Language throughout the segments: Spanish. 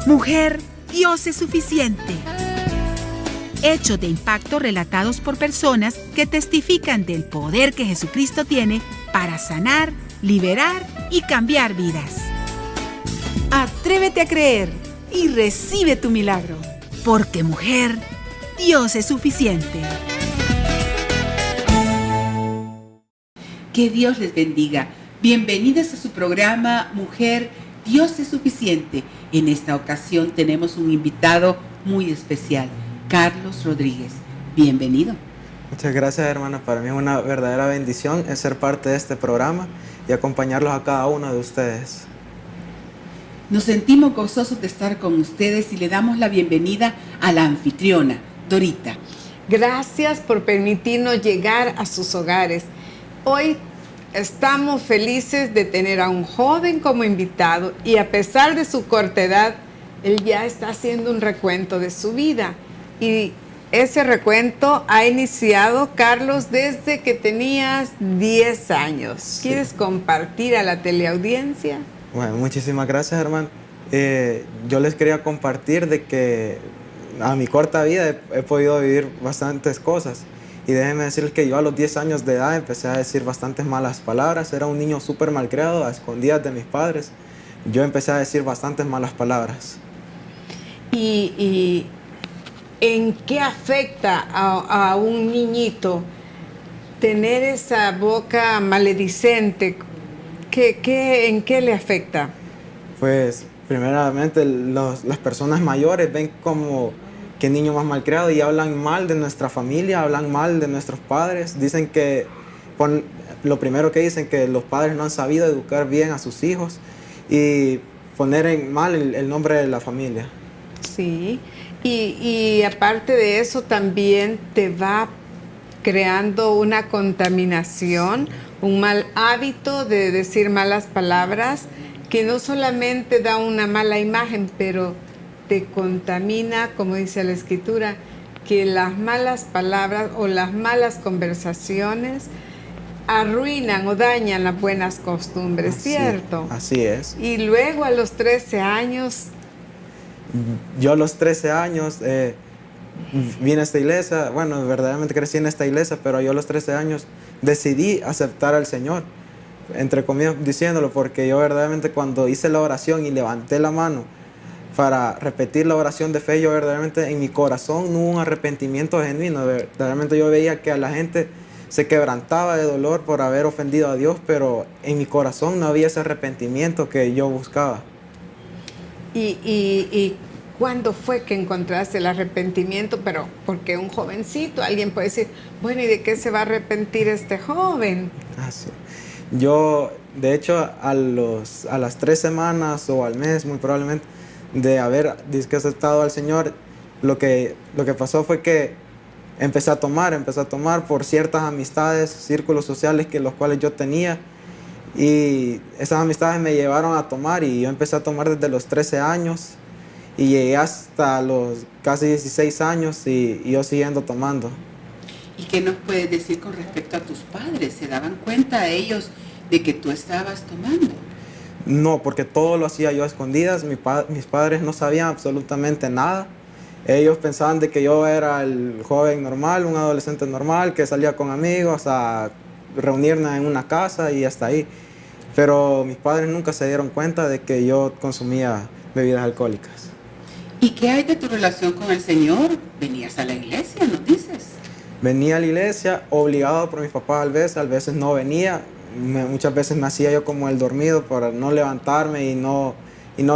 Mujer, Dios es suficiente. Hechos de impacto relatados por personas que testifican del poder que Jesucristo tiene para sanar, liberar y cambiar vidas. Atrévete a creer y recibe tu milagro. Porque mujer, Dios es suficiente. Que Dios les bendiga. Bienvenidos a su programa Mujer, Dios es suficiente. En esta ocasión tenemos un invitado muy especial, Carlos Rodríguez. Bienvenido. Muchas gracias, hermana. Para mí es una verdadera bendición ser parte de este programa y acompañarlos a cada uno de ustedes. Nos sentimos gozosos de estar con ustedes y le damos la bienvenida a la anfitriona, Dorita. Gracias por permitirnos llegar a sus hogares. Hoy estamos felices de tener a un joven como invitado y a pesar de su corta edad, él ya está haciendo un recuento de su vida. Y ese recuento ha iniciado, Carlos, desde que tenías 10 años. Sí. ¿Quieres compartir a la teleaudiencia? Bueno, muchísimas gracias, hermano. Yo les quería compartir de que a mi corta vida he podido vivir bastantes cosas. Y déjenme decirles que yo a los 10 años de edad empecé a decir bastantes malas palabras. Era un niño súper malcriado, a escondidas de mis padres. Yo empecé a decir bastantes malas palabras. ¿Y en qué afecta a un niñito tener esa boca maledicente? ¿En qué le afecta? Pues, primeramente, las personas mayores ven como que el niño más malcriado y hablan mal de nuestra familia, hablan mal de nuestros padres. Dicen que, lo primero que dicen, que los padres no han sabido educar bien a sus hijos y poner en mal el nombre de la familia. Sí, y aparte de eso también te va creando una contaminación, un mal hábito de decir malas palabras que no solamente da una mala imagen, pero te contamina, como dice la Escritura, que las malas palabras o las malas conversaciones arruinan o dañan las buenas costumbres, ¿cierto? Así es. Y luego a los 13 años... Yo a los 13 años vine a esta iglesia, bueno, verdaderamente crecí en esta iglesia, pero yo a los 13 años decidí aceptar al Señor, entre comillas diciéndolo, porque yo verdaderamente cuando hice la oración y levanté la mano para repetir la oración de fe, yo verdaderamente en mi corazón no hubo un arrepentimiento genuino. Verdaderamente yo veía que a la gente se quebrantaba de dolor por haber ofendido a Dios, pero en mi corazón no había ese arrepentimiento que yo buscaba. ¿Y cuándo fue que encontraste el arrepentimiento? Pero porque un jovencito, alguien puede decir, bueno, ¿y de qué se va a arrepentir este joven? Sí. Yo, de hecho, a las 3 semanas o al mes, muy probablemente, de haber aceptado al Señor, lo que pasó fue que empecé a tomar por ciertas amistades, círculos sociales los cuales yo tenía, y esas amistades me llevaron a tomar y yo empecé a tomar desde los 13 años y llegué hasta los casi 16 años y yo siguiendo tomando. ¿Y qué nos puedes decir con respecto a tus padres? ¿Se daban cuenta ellos de que tú estabas tomando? No, porque todo lo hacía yo a escondidas. Mis padres no sabían absolutamente nada. Ellos pensaban de que yo era el joven normal, un adolescente normal, que salía con amigos a reunirnos en una casa y hasta ahí. Pero mis padres nunca se dieron cuenta de que yo consumía bebidas alcohólicas. ¿Y qué hay de tu relación con el Señor? ¿Venías a la iglesia, nos dices? Venía a la iglesia obligado por mis papás a veces no venía. Muchas veces me hacía yo como el dormido para no levantarme y no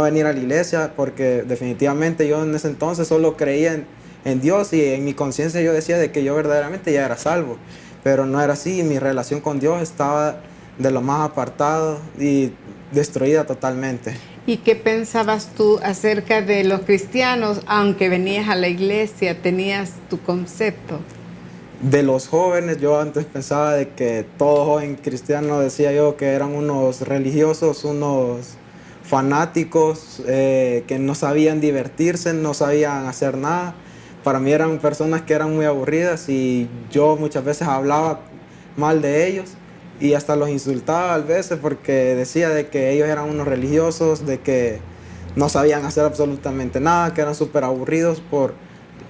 venir a la iglesia, porque definitivamente yo en ese entonces solo creía en Dios y en mi conciencia yo decía de que yo verdaderamente ya era salvo, pero no era así. Mi relación con Dios estaba de lo más apartado y destruida totalmente. ¿Y qué pensabas tú acerca de los cristianos, aunque venías a la iglesia, tenías tu concepto? De los jóvenes, yo antes pensaba de que todo joven cristiano, decía yo, que eran unos religiosos, unos fanáticos, que no sabían divertirse, no sabían hacer nada. Para mí eran personas que eran muy aburridas y yo muchas veces hablaba mal de ellos y hasta los insultaba a veces porque decía de que ellos eran unos religiosos, de que no sabían hacer absolutamente nada, que eran súper aburridos por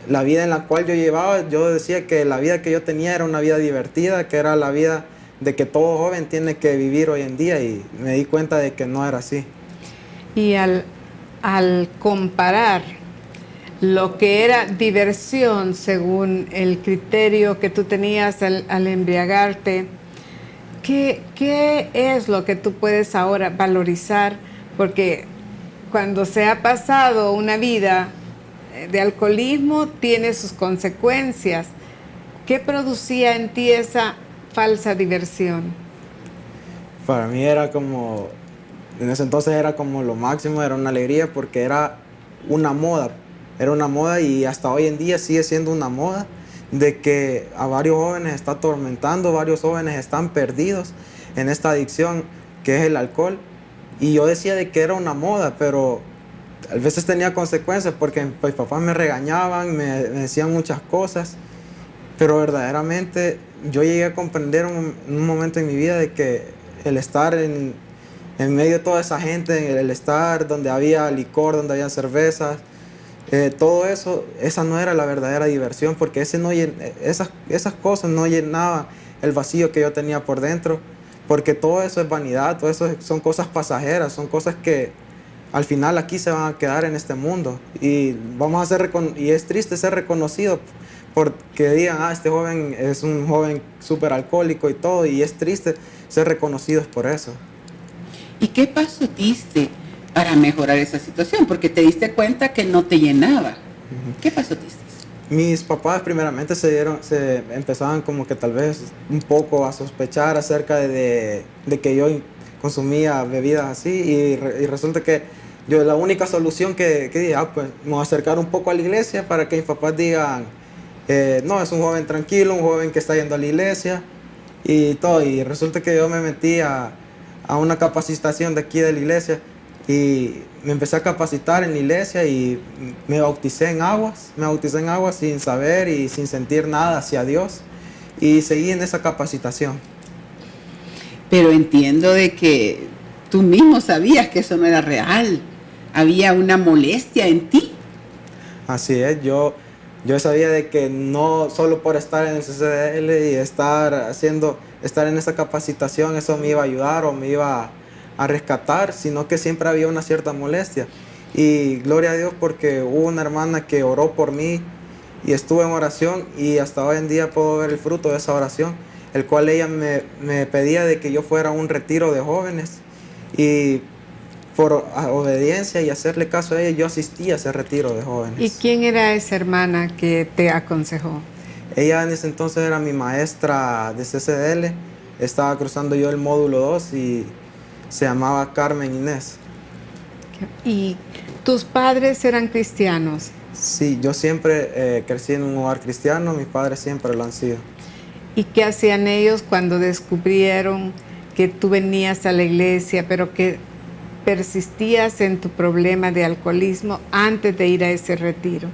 la vida en la cual yo llevaba. Yo decía que la vida que yo tenía era una vida divertida, que era la vida de que todo joven tiene que vivir hoy en día, y me di cuenta de que no era así. Y al comparar lo que era diversión según el criterio que tú tenías al embriagarte, ¿qué es lo que tú puedes ahora valorizar? Porque cuando se ha pasado una vida de alcoholismo, tiene sus consecuencias. ¿Qué producía en ti esa falsa diversión? Para mí era como, en ese entonces era como lo máximo, era una alegría porque era una moda y hasta hoy en día sigue siendo una moda, de que a varios jóvenes está atormentando, varios jóvenes están perdidos en esta adicción que es el alcohol. Y yo decía de que era una moda, pero a veces tenía consecuencias porque mis papás me regañaban, me decían muchas cosas, pero verdaderamente yo llegué a comprender en un momento en mi vida de que el estar en medio de toda esa gente, el estar donde había licor, donde había cervezas, todo eso, esa no era la verdadera diversión, porque esas cosas no llenaban el vacío que yo tenía por dentro, porque todo eso es vanidad, todo eso son cosas pasajeras, son cosas que al final aquí se van a quedar en este mundo, y y es triste ser reconocido porque digan, este joven es un joven súper alcohólico y todo, y es triste ser reconocidos por eso. ¿Y qué paso diste para mejorar esa situación? Porque te diste cuenta que no te llenaba. ¿Qué paso diste? Mis papás primeramente se empezaban como que tal vez un poco a sospechar acerca de que yo consumía bebidas así, y resulta que yo la única solución que dije, pues me voy a acercar un poco a la iglesia para que mis papás digan, no, es un joven tranquilo, un joven que está yendo a la iglesia y todo. Y resulta que yo me metí a una capacitación de aquí de la iglesia y me empecé a capacitar en la iglesia y me bauticé en aguas sin saber y sin sentir nada hacia Dios, y seguí en esa capacitación. Pero entiendo de que tú mismo sabías que eso no era real. Había una molestia en ti. Así es, yo sabía de que no solo por estar en el CCDL y estar en esa capacitación eso me iba a ayudar o me iba a rescatar, sino que siempre había una cierta molestia. Y gloria a Dios porque hubo una hermana que oró por mí y estuve en oración, y hasta hoy en día puedo ver el fruto de esa oración, el cual ella me pedía de que yo fuera a un retiro de jóvenes, y por obediencia y hacerle caso a ella, yo asistí a ese retiro de jóvenes. ¿Y quién era esa hermana que te aconsejó? Ella en ese entonces era mi maestra de CCDL, estaba cruzando yo el módulo 2 y se llamaba Carmen Inés. ¿Y tus padres eran cristianos? Sí, yo siempre crecí en un hogar cristiano, mis padres siempre lo han sido. ¿Y qué hacían ellos cuando descubrieron que tú venías a la iglesia, pero que persistías en tu problema de alcoholismo antes de ir a ese retiro?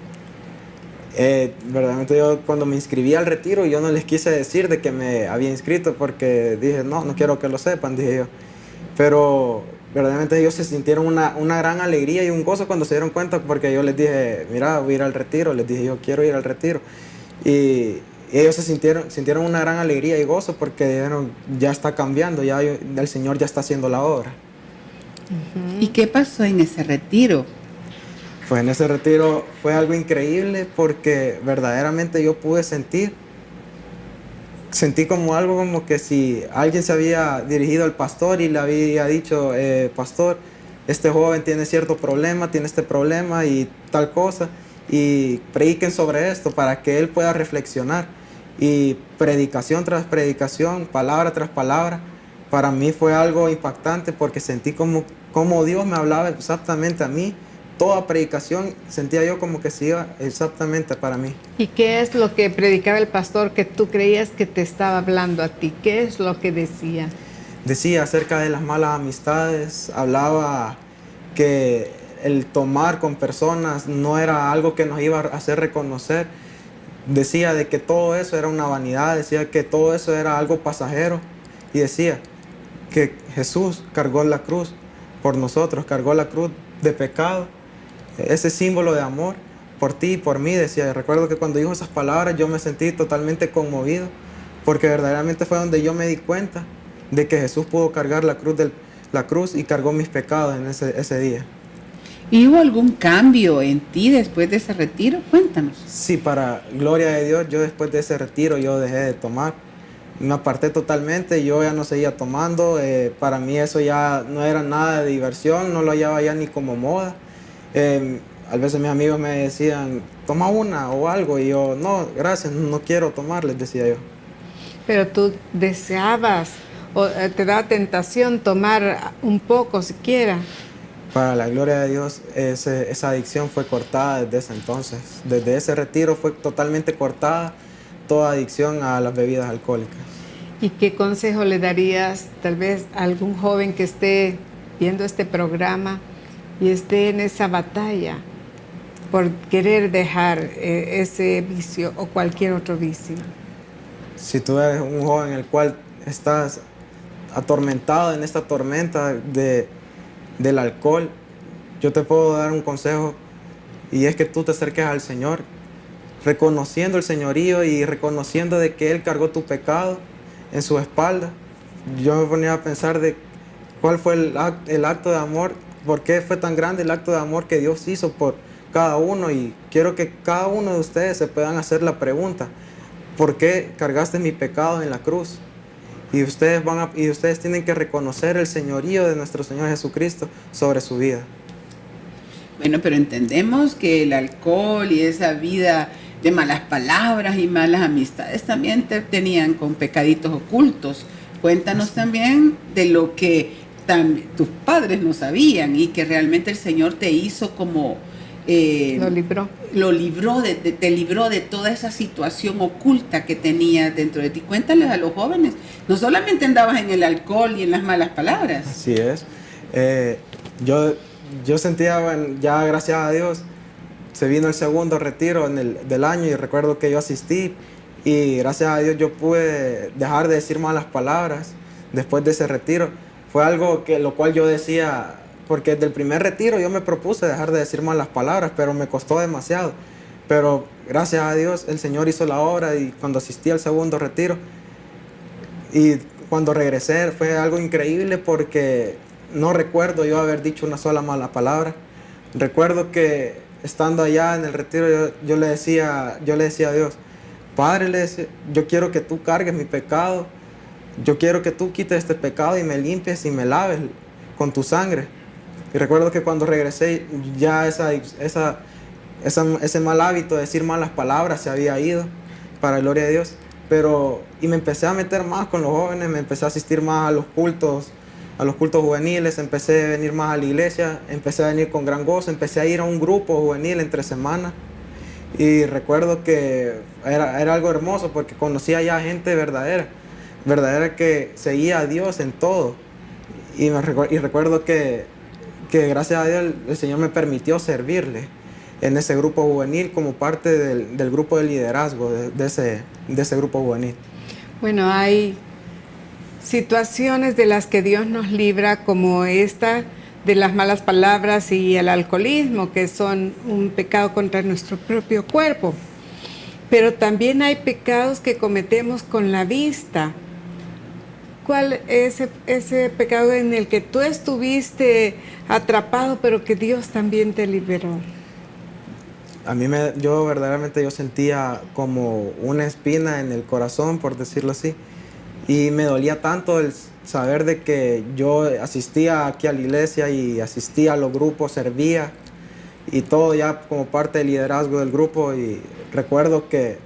Verdaderamente yo cuando me inscribí al retiro, yo no les quise decir de que me había inscrito porque dije, no quiero que lo sepan, dije yo. Pero verdaderamente ellos se sintieron una gran alegría y un gozo cuando se dieron cuenta, porque yo les dije, mira, voy a ir al retiro, les dije yo quiero ir al retiro. Y ellos se sintieron una gran alegría y gozo porque dijeron, ya está cambiando, ya el Señor ya está haciendo la obra. ¿Y qué pasó en ese retiro? Pues en ese retiro fue algo increíble porque verdaderamente yo pude sentí como algo como que si alguien se había dirigido al pastor y le había dicho, pastor, este joven tiene cierto problema, tiene este problema y tal cosa, y prediquen sobre esto para que él pueda reflexionar. Y predicación tras predicación, palabra tras palabra, para mí fue algo impactante porque sentí como Dios me hablaba exactamente a mí. Toda predicación sentía yo como que se iba exactamente para mí. ¿Y qué es lo que predicaba el pastor que tú creías que te estaba hablando a ti? ¿Qué es lo que decía? Decía acerca de las malas amistades, hablaba que el tomar con personas no era algo que nos iba a hacer reconocer. Decía de que todo eso era una vanidad, decía que todo eso era algo pasajero, y decía que Jesús cargó la cruz por nosotros, cargó la cruz de pecado, ese símbolo de amor por ti y por mí, decía. Recuerdo que cuando dijo esas palabras yo me sentí totalmente conmovido, porque verdaderamente fue donde yo me di cuenta de que Jesús pudo cargar la cruz y cargó mis pecados en ese día. ¿Y hubo algún cambio en ti después de ese retiro? Cuéntanos. Sí, para gloria de Dios, yo después de ese retiro yo dejé de tomar. Me aparté totalmente, yo ya no seguía tomando. Para mí eso ya no era nada de diversión, no lo hallaba ya ni como moda. A veces mis amigos me decían, toma una o algo, y yo, no, gracias, no quiero tomar, les decía yo. Pero tú deseabas, o te da tentación tomar un poco siquiera. Para la gloria de Dios, esa adicción fue cortada desde ese entonces. Desde ese retiro fue totalmente cortada toda adicción a las bebidas alcohólicas. ¿Y qué consejo le darías tal vez a algún joven que esté viendo este programa y esté en esa batalla por querer dejar ese vicio o cualquier otro vicio? Si tú eres un joven el cual estás atormentado en esta tormenta del alcohol, yo te puedo dar un consejo, y es que tú te acerques al Señor, reconociendo el señorío y reconociendo de que Él cargó tu pecado en su espalda. Yo me ponía a pensar de cuál fue el acto de amor, por qué fue tan grande el acto de amor que Dios hizo por cada uno, y quiero que cada uno de ustedes se puedan hacer la pregunta: ¿por qué cargaste mi pecado en la cruz? Y ustedes tienen que reconocer el señorío de nuestro Señor Jesucristo sobre su vida. Bueno, pero entendemos que el alcohol y esa vida de malas palabras y malas amistades también te tenían con pecaditos ocultos. Cuéntanos también de lo que tus padres no sabían y que realmente el Señor te hizo como... te libró de toda esa situación oculta que tenías dentro de ti. Cuéntales a los jóvenes, no solamente andabas en el alcohol y en las malas palabras. Así es. Yo sentía, bueno, ya gracias a Dios, se vino el segundo retiro del año, y recuerdo que yo asistí, y gracias a Dios yo pude dejar de decir malas palabras después de ese retiro. Fue algo lo cual yo decía, porque desde el primer retiro yo me propuse dejar de decir malas palabras, pero me costó demasiado. Pero gracias a Dios el Señor hizo la obra, y cuando asistí al segundo retiro y cuando regresé fue algo increíble, porque no recuerdo yo haber dicho una sola mala palabra. Recuerdo que estando allá en el retiro yo le decía a Dios: Padre, yo quiero que tú cargues mi pecado, yo quiero que tú quites este pecado y me limpies y me laves con tu sangre. Y recuerdo que cuando regresé ya ese mal hábito de decir malas palabras se había ido, para gloria de Dios. Y me empecé a meter más con los jóvenes, me empecé a asistir más a los cultos juveniles, empecé a venir más a la iglesia, empecé a venir con gran gozo, empecé a ir a un grupo juvenil entre semanas. Y recuerdo que era algo hermoso, porque conocía ya gente verdadera que seguía a Dios en todo. Y recuerdo que gracias a Dios el Señor me permitió servirle en ese grupo juvenil como parte del grupo de liderazgo de ese grupo juvenil. Bueno, hay situaciones de las que Dios nos libra, como esta de las malas palabras y el alcoholismo, que son un pecado contra nuestro propio cuerpo. Pero también hay pecados que cometemos con la vista. ¿Cuál es ese pecado en el que tú estuviste atrapado, pero que Dios también te liberó? Yo verdaderamente sentía como una espina en el corazón, por decirlo así, y me dolía tanto el saber de que yo asistía aquí a la iglesia y asistía a los grupos, servía y todo ya como parte del liderazgo del grupo. Y recuerdo que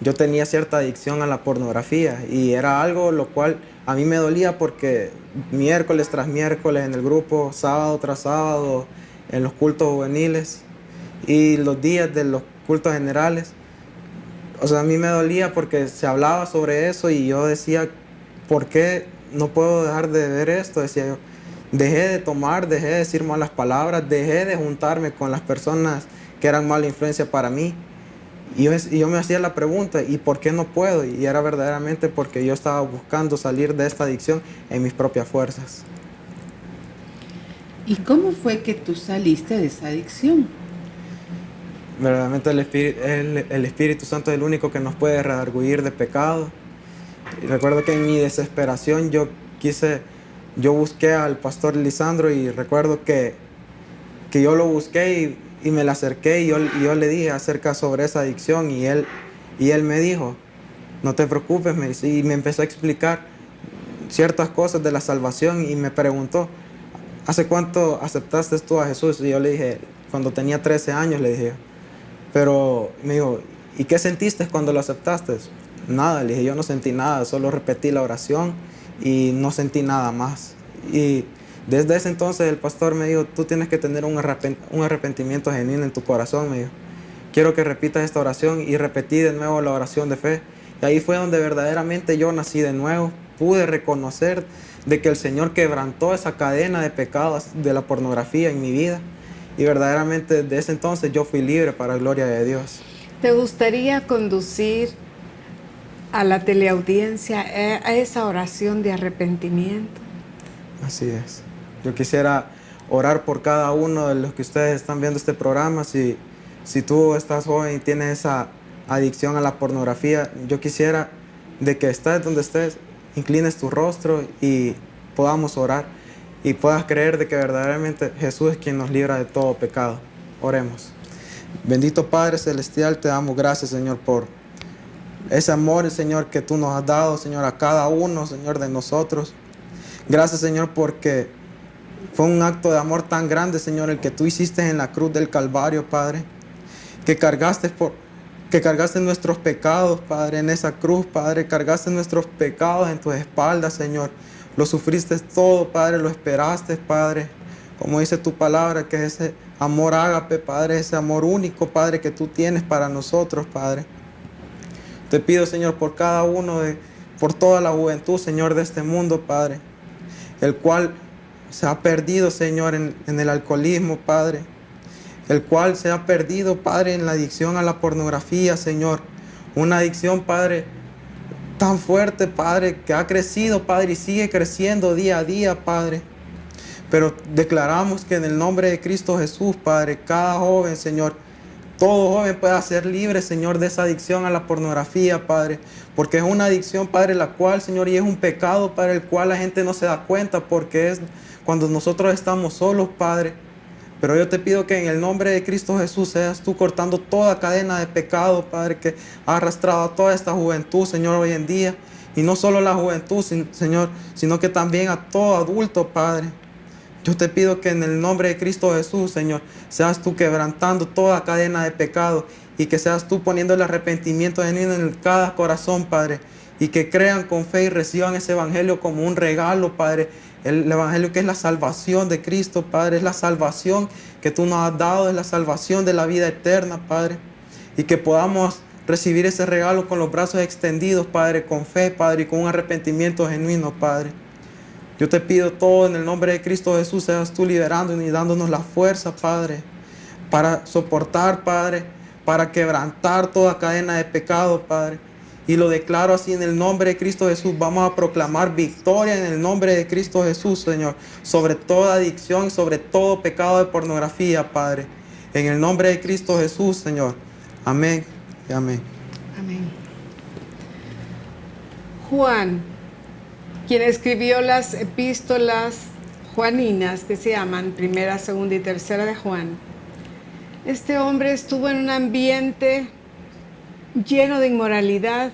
yo tenía cierta adicción a la pornografía, y era algo lo cual a mí me dolía, porque miércoles tras miércoles en el grupo, sábado tras sábado en los cultos juveniles y los días de los cultos generales, o sea, a mí me dolía porque se hablaba sobre eso, y yo decía: ¿por qué no puedo dejar de ver esto? Decía yo, dejé de tomar, dejé de decir malas palabras, dejé de juntarme con las personas que eran mala influencia para mí. Y yo me hacía la pregunta: ¿y por qué no puedo? Y era verdaderamente porque yo estaba buscando salir de esta adicción en mis propias fuerzas. ¿Y cómo fue que tú saliste de esa adicción? Verdaderamente el Espíritu Santo es el único que nos puede redarguir de pecado. Y recuerdo que en mi desesperación yo busqué al pastor Lisandro, y recuerdo que yo lo busqué y me le acerqué y yo le dije acerca sobre esa adicción, y él me dijo, no te preocupes, me dice, y me empezó a explicar ciertas cosas de la salvación, y me preguntó, ¿hace cuánto aceptaste tú a Jesús? Y yo le dije, cuando tenía 13 años, le dije. Pero me dijo, ¿y qué sentiste cuando lo aceptaste? Nada, le dije, yo no sentí nada, solo repetí la oración y no sentí nada más. Y desde ese entonces el pastor me dijo, tú tienes que tener un arrepentimiento genuino en tu corazón, me dijo. Quiero que repitas esta oración, y repetí de nuevo la oración de fe. Y ahí fue donde verdaderamente yo nací de nuevo. Pude reconocer de que el Señor quebrantó esa cadena de pecados de la pornografía en mi vida. Y verdaderamente desde ese entonces yo fui libre para gloria de Dios. ¿Te gustaría conducir a la teleaudiencia a esa oración de arrepentimiento? Así es. Yo quisiera orar por cada uno de los que ustedes están viendo este programa. Si tú estás joven y tienes esa adicción a la pornografía, yo quisiera de que estés donde estés, inclines tu rostro y podamos orar y puedas creer de que verdaderamente Jesús es quien nos libra de todo pecado. Oremos. Bendito Padre Celestial, te damos gracias, Señor, por ese amor, Señor, que tú nos has dado, Señor, a cada uno, Señor, de nosotros. Gracias, Señor, porque fue un acto de amor tan grande, Señor, el que tú hiciste en la cruz del Calvario, Padre, que cargaste nuestros pecados, Padre, en esa cruz, Padre, cargaste nuestros pecados en tus espaldas, Señor. Lo sufriste todo, Padre, lo esperaste, Padre. Como dice tu palabra, que ese amor ágape, Padre, ese amor único, Padre, que tú tienes para nosotros, Padre. Te pido, Señor, por cada uno, por toda la juventud, Señor, de este mundo, Padre, el cual se ha perdido, Señor, en el alcoholismo, Padre, el cual se ha perdido, Padre, en la adicción a la pornografía, Señor. Una adicción, Padre, tan fuerte, Padre, que ha crecido, Padre, y sigue creciendo día a día, Padre. Pero declaramos que en el nombre de Cristo Jesús, Padre, cada joven, Señor, todo joven pueda ser libre, Señor, de esa adicción a la pornografía, Padre. Porque es una adicción, Padre, la cual, Señor, y es un pecado, Padre, el cual la gente no se da cuenta, porque es cuando nosotros estamos solos, Padre. Pero yo te pido que en el nombre de Cristo Jesús seas tú cortando toda cadena de pecado, Padre, que ha arrastrado a toda esta juventud, Señor, hoy en día. Y no solo la juventud, Señor, sino que también a todo adulto, Padre. Yo te pido que en el nombre de Cristo Jesús, Señor, seas tú quebrantando toda cadena de pecado, y que seas tú poniendo el arrepentimiento genuino en cada corazón, Padre, y que crean con fe y reciban ese evangelio como un regalo, Padre. El evangelio que es la salvación de Cristo, Padre, es la salvación que tú nos has dado, es la salvación de la vida eterna, Padre. Y que podamos recibir ese regalo con los brazos extendidos, Padre, con fe, Padre, y con un arrepentimiento genuino, Padre. Yo te pido todo en el nombre de Cristo Jesús, seas tú liberándonos y dándonos la fuerza, Padre, para soportar, Padre, para quebrantar toda cadena de pecado, Padre. Y lo declaro así en el nombre de Cristo Jesús. Vamos a proclamar victoria en el nombre de Cristo Jesús, Señor, sobre toda adicción, sobre todo pecado de pornografía, Padre. En el nombre de Cristo Jesús, Señor. Amén y amén. Amén. Juan, quien escribió las epístolas juaninas, que se llaman Primera, Segunda y Tercera de Juan. Este hombre estuvo en un ambiente lleno de inmoralidad,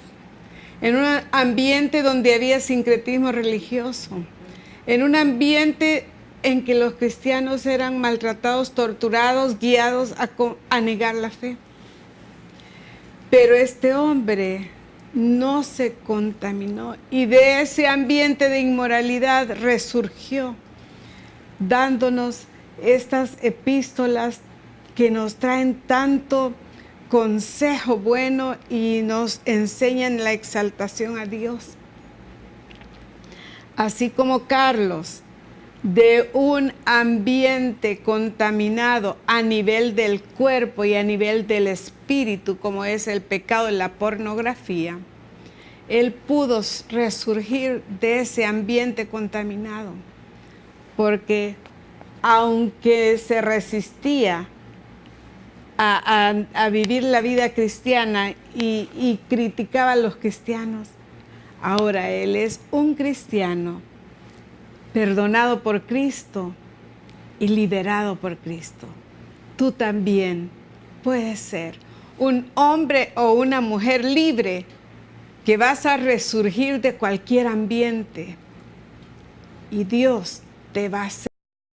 en un ambiente donde había sincretismo religioso, en un ambiente en que los cristianos eran maltratados, torturados, guiados a negar la fe. Pero este hombre no se contaminó, y de ese ambiente de inmoralidad resurgió, dándonos estas epístolas que nos traen tanto consejo bueno y nos enseñan la exaltación a Dios. Así como Carlos, de un ambiente contaminado a nivel del cuerpo y a nivel del espíritu, como es el pecado de la pornografía, él pudo resurgir de ese ambiente contaminado, porque aunque se resistía a vivir la vida cristiana y criticaba a los cristianos, ahora él es un cristiano perdonado por Cristo y liberado por Cristo. Tú también puedes ser un hombre o una mujer libre que vas a resurgir de cualquier ambiente y Dios te va a hacer